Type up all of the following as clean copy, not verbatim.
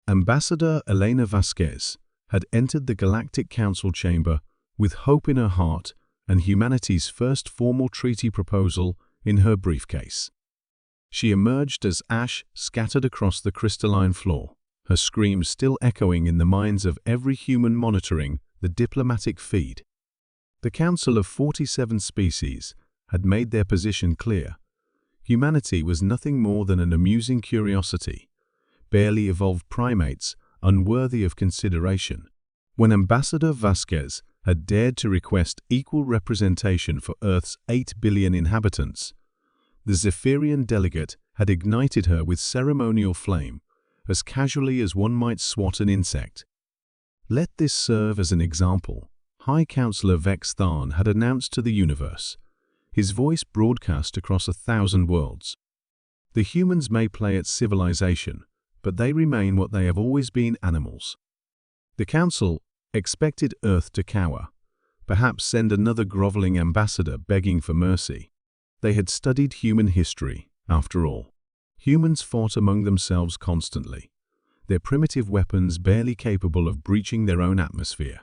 Ambassador Elena Vasquez had entered the Galactic Council chamber with hope in her heart and humanity's first formal treaty proposal in her briefcase. She emerged as ash scattered across the crystalline floor, her screams still echoing in the minds of every human monitoring the diplomatic feed. The Council of 47 species had made their position clear. Humanity was nothing more than an amusing curiosity, barely evolved primates unworthy of consideration. When Ambassador Vasquez had dared to request equal representation for Earth's 8 billion inhabitants, the Zephyrian delegate had ignited her with ceremonial flame, as casually as one might swat an insect. Let this serve as an example, High Counselor Vex Tharn had announced to the universe, his voice broadcast across 1,000 worlds. The humans may play at civilization, but they remain what they have always been: animals. The Council expected Earth to cower, perhaps send another groveling ambassador begging for mercy. They had studied human history, after all. Humans fought among themselves constantly, their primitive weapons barely capable of breaching their own atmosphere.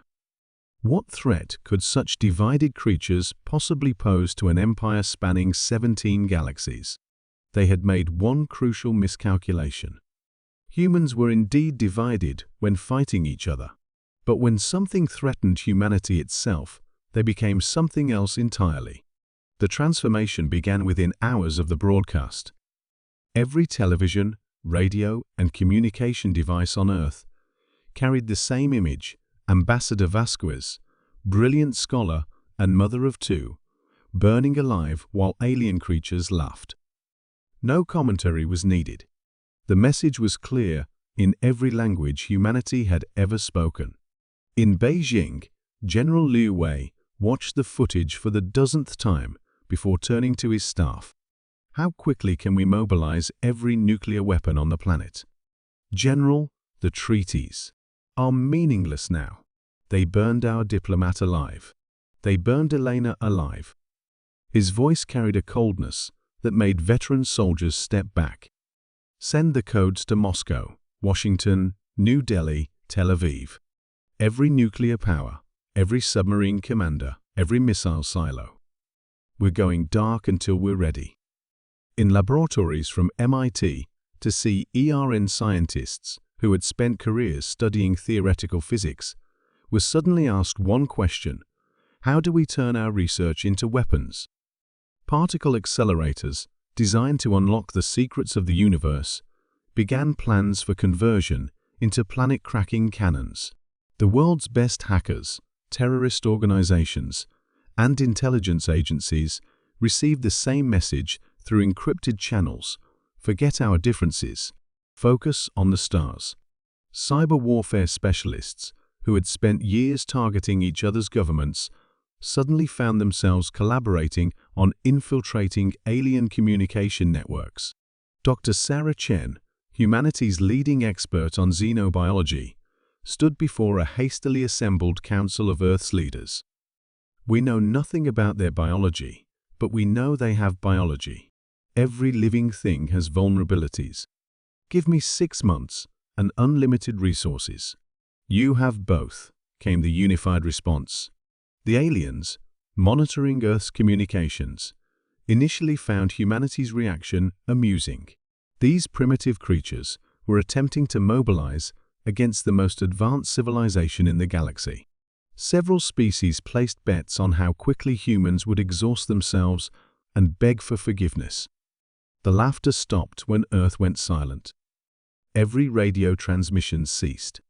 What threat could such divided creatures possibly pose to an empire spanning 17 galaxies? They had made one crucial miscalculation. Humans were indeed divided when fighting each other, but when something threatened humanity itself, they became something else entirely. The transformation began within hours of the broadcast. Every television, radio, and communication device on Earth carried the same image: Ambassador Vasquez, brilliant scholar and mother of two, burning alive while alien creatures laughed. No commentary was needed. The message was clear in every language humanity had ever spoken. In Beijing, General Liu Wei watched the footage for the dozenth time before turning to his staff. How quickly can we mobilize every nuclear weapon on the planet? General, the treaties are meaningless now. They burned our diplomat alive. They burned Elena alive. His voice carried a coldness that made veteran soldiers step back. Send the codes to Moscow, Washington, New Delhi, Tel Aviv. Every nuclear power, every submarine commander, every missile silo. We're going dark until we're ready. In laboratories from MIT to CERN, scientists who had spent careers studying theoretical physics were suddenly asked one question: how do we turn our research into weapons? Particle accelerators, designed to unlock the secrets of the universe, began plans for conversion into planet-cracking cannons. The world's best hackers, terrorist organizations, and intelligence agencies received the same message through encrypted channels: forget our differences, focus on the stars. Cyber warfare specialists, who had spent years targeting each other's governments, suddenly found themselves collaborating on infiltrating alien communication networks. Dr. Sarah Chen, humanity's leading expert on xenobiology, stood before a hastily assembled council of Earth's leaders. We know nothing about their biology, but we know they have biology. Every living thing has vulnerabilities. Give me 6 months and unlimited resources. You have both, came the unified response. The aliens, monitoring Earth's communications, initially found humanity's reaction amusing. These primitive creatures were attempting to mobilize against the most advanced civilization in the galaxy. Several species placed bets on how quickly humans would exhaust themselves and beg for forgiveness. The laughter stopped when Earth went silent. Every radio transmission ceased.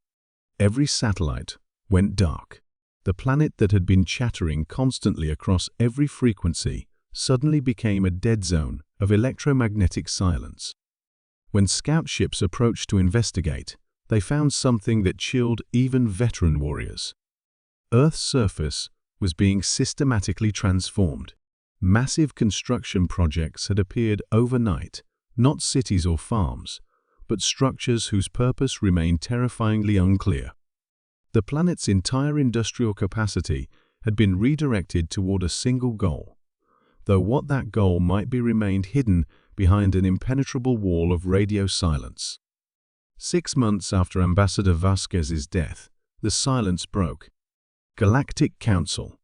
Every satellite went dark. The planet that had been chattering constantly across every frequency suddenly became a dead zone of electromagnetic silence. When scout ships approached to investigate, they found something that chilled even veteran warriors. Earth's surface was being systematically transformed. Massive construction projects had appeared overnight, not cities or farms, but structures whose purpose remained terrifyingly unclear. The planet's entire industrial capacity had been redirected toward a single goal, though what that goal might be remained hidden behind an impenetrable wall of radio silence. 6 months after Ambassador Vasquez's death, the silence broke. Galactic Council.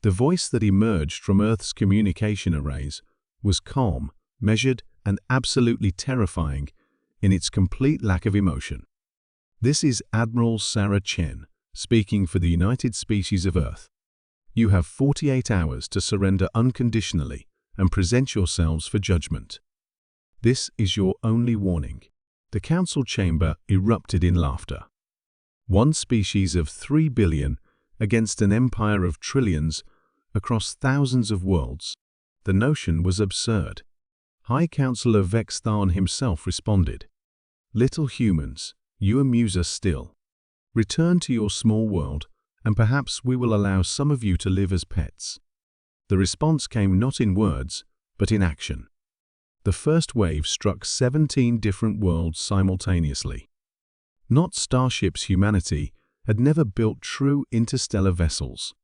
The voice that emerged from Earth's communication arrays was calm, measured, and absolutely terrifying in its complete lack of emotion. This is Admiral Sarah Chen, speaking for the United Species of Earth. You have 48 hours to surrender unconditionally and present yourselves for judgment. This is your only warning. The council chamber erupted in laughter. One species of 3 billion against an empire of trillions across thousands of worlds. The notion was absurd. High Counselor Vex Tharn himself responded, "Little humans, you amuse us still. Return to your small world, and perhaps we will allow some of you to live as pets." The response came not in words, but in action. The first wave struck 17 different worlds simultaneously. Not starships. Humanity had never built true interstellar vessels.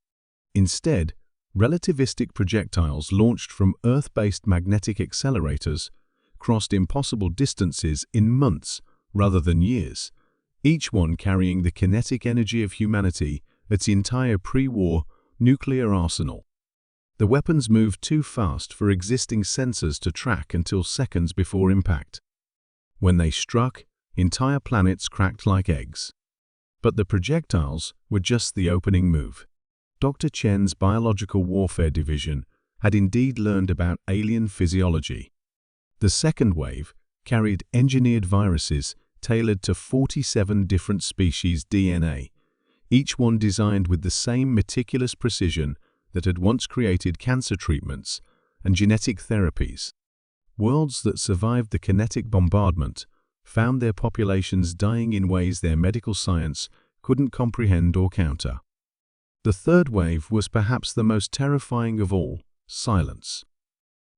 Instead, relativistic projectiles launched from Earth-based magnetic accelerators crossed impossible distances in months rather than years, each one carrying the kinetic energy of humanity, its entire pre-war nuclear arsenal. The weapons moved too fast for existing sensors to track until seconds before impact. When they struck, entire planets cracked like eggs. But the projectiles were just the opening move. Dr. Chen's Biological Warfare Division had indeed learned about alien physiology. The second wave carried engineered viruses tailored to 47 different species' DNA, each one designed with the same meticulous precision that had once created cancer treatments and genetic therapies. Worlds that survived the kinetic bombardment found their populations dying in ways their medical science couldn't comprehend or counter. The third wave was perhaps the most terrifying of all: silence.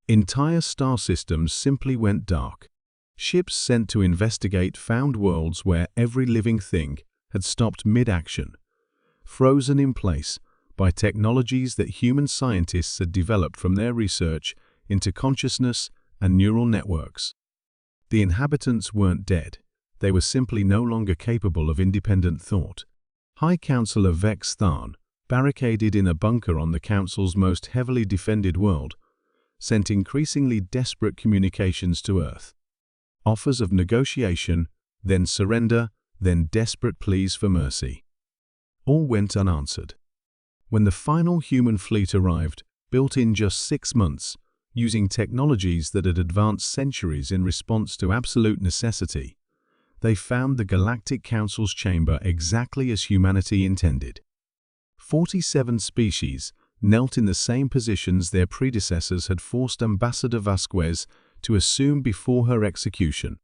Entire star systems simply went dark. Ships sent to investigate found worlds where every living thing had stopped mid-action, frozen in place by technologies that human scientists had developed from their research into consciousness and neural networks. The inhabitants weren't dead, they were simply no longer capable of independent thought. High Counselor Vex Tharn, barricaded in a bunker on the Council's most heavily defended world, sent increasingly desperate communications to Earth. Offers of negotiation, then surrender, then desperate pleas for mercy. All went unanswered. When the final human fleet arrived, built in just 6 months, using technologies that had advanced centuries in response to absolute necessity, they found the Galactic Council's chamber exactly as humanity intended. 47 species knelt in the same positions their predecessors had forced Ambassador Vasquez to assume before her execution.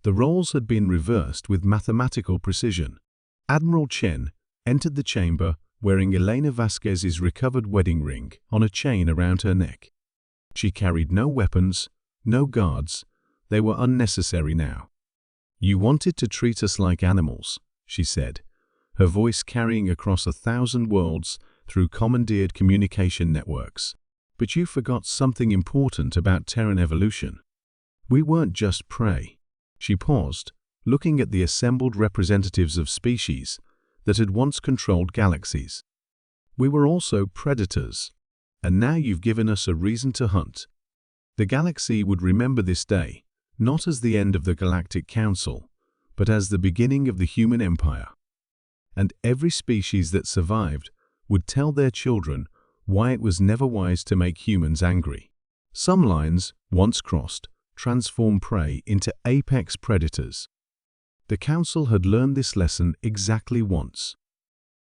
The roles had been reversed with mathematical precision. Admiral Chen entered the chamber wearing Elena Vasquez's recovered wedding ring on a chain around her neck. She carried no weapons, no guards. They were unnecessary now. "You wanted to treat us like animals," she said, her voice carrying across 1,000 worlds through commandeered communication networks. "But you forgot something important about Terran evolution. We weren't just prey." She paused, looking at the assembled representatives of species that had once controlled galaxies. "We were also predators, and now you've given us a reason to hunt." The galaxy would remember this day, not as the end of the Galactic Council, but as the beginning of the human empire. And every species that survived would tell their children why it was never wise to make humans angry. Some lines, once crossed, transform prey into apex predators. The Council had learned this lesson exactly once.